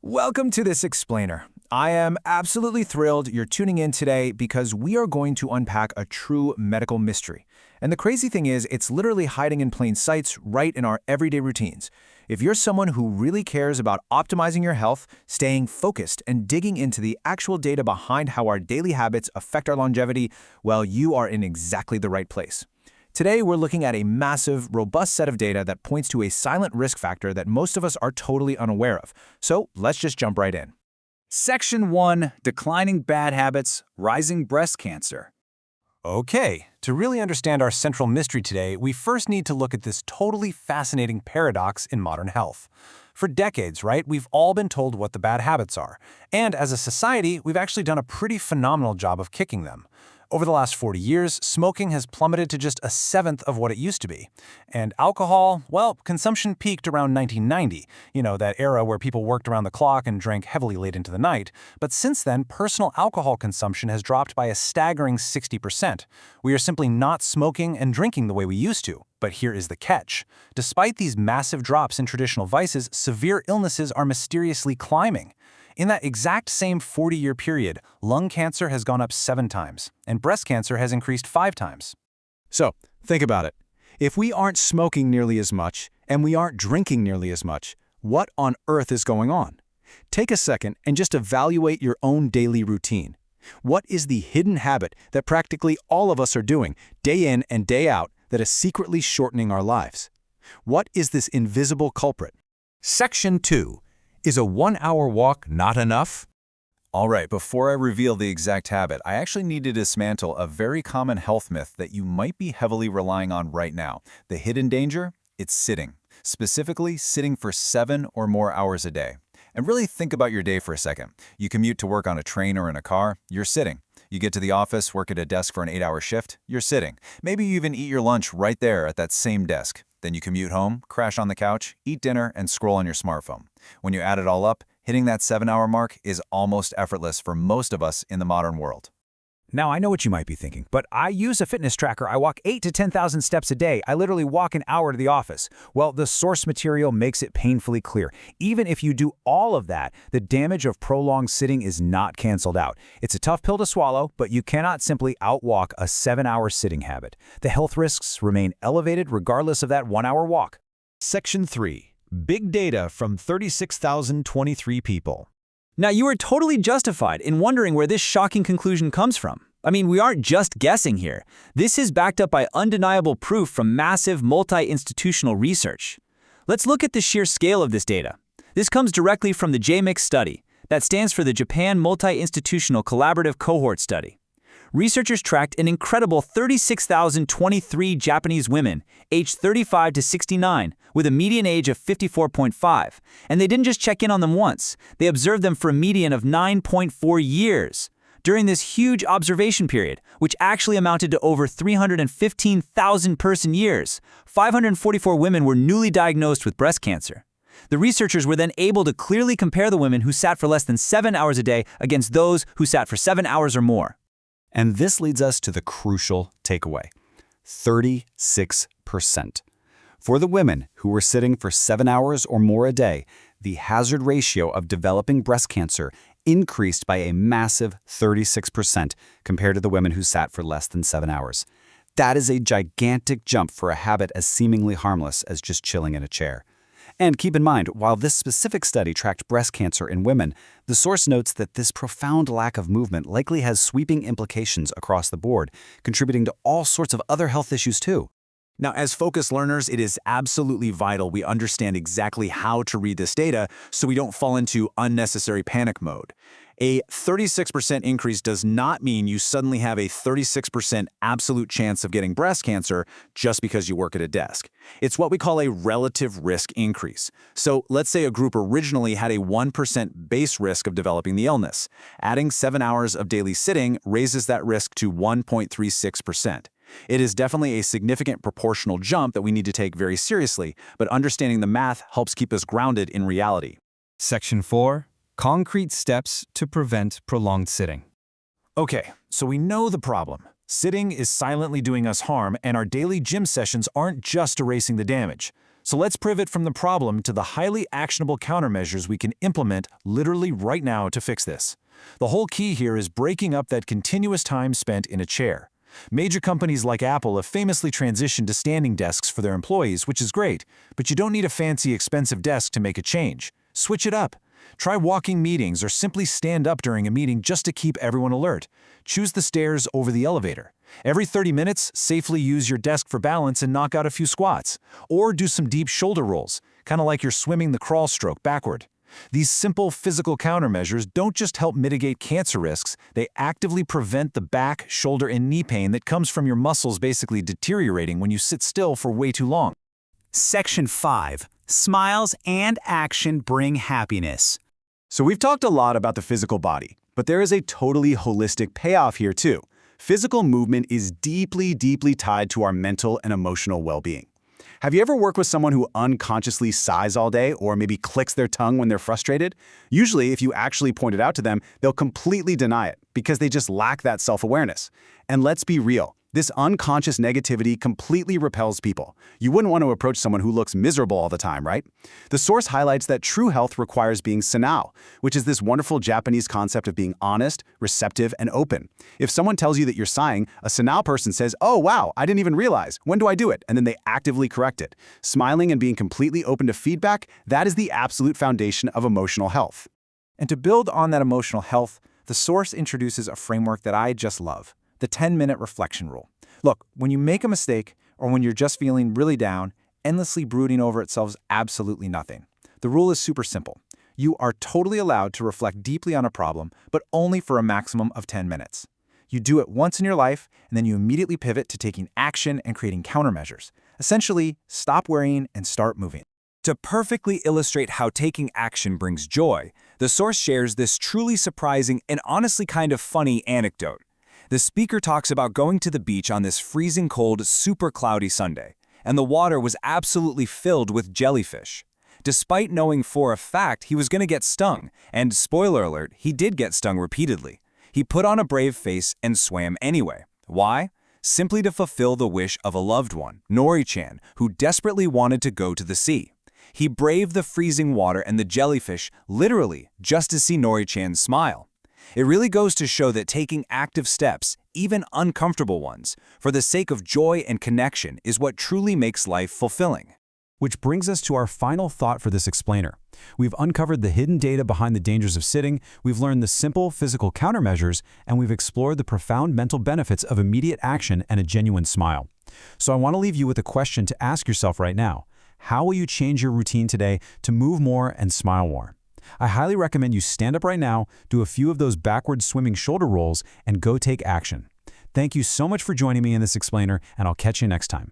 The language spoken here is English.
Welcome to this explainer. I am absolutely thrilled you're tuning in today because we are going to unpack a true medical mystery. And the crazy thing is, it's literally hiding in plain sight right in our everyday routines. If you're someone who really cares about optimizing your health, staying focused, and digging into the actual data behind how our daily habits affect our longevity, well, you are in exactly the right place. Today, we're looking at a massive, robust set of data that points to a silent risk factor that most of us are totally unaware of. So let's just jump right in. Section 1, Declining Bad Habits, Rising Breast Cancer. Okay, to really understand our central mystery today, we first need to look at this totally fascinating paradox in modern health. For decades, right, we've all been told what the bad habits are. And as a society, we've actually done a pretty phenomenal job of kicking them. Over the last 40 years, smoking has plummeted to just a seventh of what it used to be. And alcohol, well, consumption peaked around 1990, that era where people worked around the clock and drank heavily late into the night. But since then, personal alcohol consumption has dropped by a staggering 60%. We are simply not smoking and drinking the way we used to. But here is the catch. Despite these massive drops in traditional vices, severe illnesses are mysteriously climbing. In that exact same 40-year period, lung cancer has gone up 7 times, and breast cancer has increased 5 times. So, think about it. If we aren't smoking nearly as much, and we aren't drinking nearly as much, what on earth is going on? Take a second and just evaluate your own daily routine. What is the hidden habit that practically all of us are doing, day in and day out, that is secretly shortening our lives? What is this invisible culprit? Section 2. Is a 1-hour walk not enough? All right, before I reveal the exact habit, I actually need to dismantle a very common health myth that you might be heavily relying on right now. The hidden danger? It's sitting. Specifically, sitting for 7 or more hours a day. And really think about your day for a second. You commute to work on a train or in a car, you're sitting. You get to the office, work at a desk for an 8-hour shift, you're sitting. Maybe you even eat your lunch right there at that same desk. Then you commute home, crash on the couch, eat dinner, and scroll on your smartphone. When you add it all up, hitting that 7-hour mark is almost effortless for most of us in the modern world. Now, I know what you might be thinking, but I use a fitness tracker. I walk 8,000 to 10,000 steps a day. I literally walk an hour to the office. Well, the source material makes it painfully clear. Even if you do all of that, the damage of prolonged sitting is not canceled out. It's a tough pill to swallow, but you cannot simply outwalk a 7-hour sitting habit. The health risks remain elevated regardless of that 1-hour walk. Section 3. Big data from 36,023 people. Now, you are totally justified in wondering where this shocking conclusion comes from. I mean, we aren't just guessing here. This is backed up by undeniable proof from massive multi-institutional research. Let's look at the sheer scale of this data. This comes directly from the JMIC study. That stands for the Japan Multi-Institutional Collaborative Cohort Study. Researchers tracked an incredible 36,023 Japanese women, aged 35 to 69, with a median age of 54.5. And they didn't just check in on them once. They observed them for a median of 9.4 years. During this huge observation period, which actually amounted to over 315,000 person years, 544 women were newly diagnosed with breast cancer. The researchers were then able to clearly compare the women who sat for less than 7 hours a day against those who sat for 7 hours or more. And this leads us to the crucial takeaway: 36%. For the women who were sitting for 7 hours or more a day, the hazard ratio of developing breast cancer increased by a massive 36% compared to the women who sat for less than 7 hours. That is a gigantic jump for a habit as seemingly harmless as just chilling in a chair. And keep in mind, while this specific study tracked breast cancer in women, the source notes that this profound lack of movement likely has sweeping implications across the board, contributing to all sorts of other health issues too. Now, as focused learners, it is absolutely vital we understand exactly how to read this data so we don't fall into unnecessary panic mode. A 36% increase does not mean you suddenly have a 36% absolute chance of getting breast cancer just because you work at a desk. It's what we call a relative risk increase. So let's say a group originally had a 1% base risk of developing the illness. Adding 7 hours of daily sitting raises that risk to 1.36%. It is definitely a significant proportional jump that we need to take very seriously, but understanding the math helps keep us grounded in reality. Section 4. Concrete steps to prevent prolonged sitting. Okay, so we know the problem. Sitting is silently doing us harm, and our daily gym sessions aren't just erasing the damage. So let's pivot from the problem to the highly actionable countermeasures we can implement literally right now to fix this. The whole key here is breaking up that continuous time spent in a chair. Major companies like Apple have famously transitioned to standing desks for their employees, which is great, but you don't need a fancy, expensive desk to make a change. Switch it up. Try walking meetings or simply stand up during a meeting just to keep everyone alert. Choose the stairs over the elevator. Every 30 minutes, safely use your desk for balance and knock out a few squats. Or do some deep shoulder rolls, kind of like you're swimming the crawl stroke backward. These simple physical countermeasures don't just help mitigate cancer risks, they actively prevent the back, shoulder, and knee pain that comes from your muscles basically deteriorating when you sit still for way too long. Section 5. Smiles and action bring happiness. So we've talked a lot about the physical body, but there is a totally holistic payoff here too. Physical movement is deeply, deeply tied to our mental and emotional well-being. Have you ever worked with someone who unconsciously sighs all day or maybe clicks their tongue when they're frustrated? Usually, if you actually point it out to them, they'll completely deny it because they just lack that self-awareness. And let's be real, this unconscious negativity completely repels people. You wouldn't want to approach someone who looks miserable all the time, right? The source highlights that true health requires being sanao, which is this wonderful Japanese concept of being honest, receptive, and open. If someone tells you that you're sighing, a sanao person says, "Oh, wow, I didn't even realize. When do I do it?" And then they actively correct it. Smiling and being completely open to feedback, that is the absolute foundation of emotional health. And to build on that emotional health, the source introduces a framework that I just love. The 10-minute reflection rule. Look, when you make a mistake or when you're just feeling really down, endlessly brooding over it solves absolutely nothing. The rule is super simple. You are totally allowed to reflect deeply on a problem, but only for a maximum of 10 minutes. You do it once in your life, and then you immediately pivot to taking action and creating countermeasures. Essentially, stop worrying and start moving. To perfectly illustrate how taking action brings joy, the source shares this truly surprising and honestly kind of funny anecdote. The speaker talks about going to the beach on this freezing cold, super cloudy Sunday, and the water was absolutely filled with jellyfish. Despite knowing for a fact he was going to get stung, and spoiler alert, he did get stung repeatedly, he put on a brave face and swam anyway. Why? Simply to fulfill the wish of a loved one, Nori-chan, who desperately wanted to go to the sea. He braved the freezing water and the jellyfish literally just to see Nori-chan smile. It really goes to show that taking active steps, even uncomfortable ones, for the sake of joy and connection is what truly makes life fulfilling. Which brings us to our final thought for this explainer. We've uncovered the hidden data behind the dangers of sitting, we've learned the simple physical countermeasures, and we've explored the profound mental benefits of immediate action and a genuine smile. So I want to leave you with a question to ask yourself right now. How will you change your routine today to move more and smile more? I highly recommend you stand up right now, do a few of those backward swimming shoulder rolls, and go take action. Thank you so much for joining me in this explainer, and I'll catch you next time.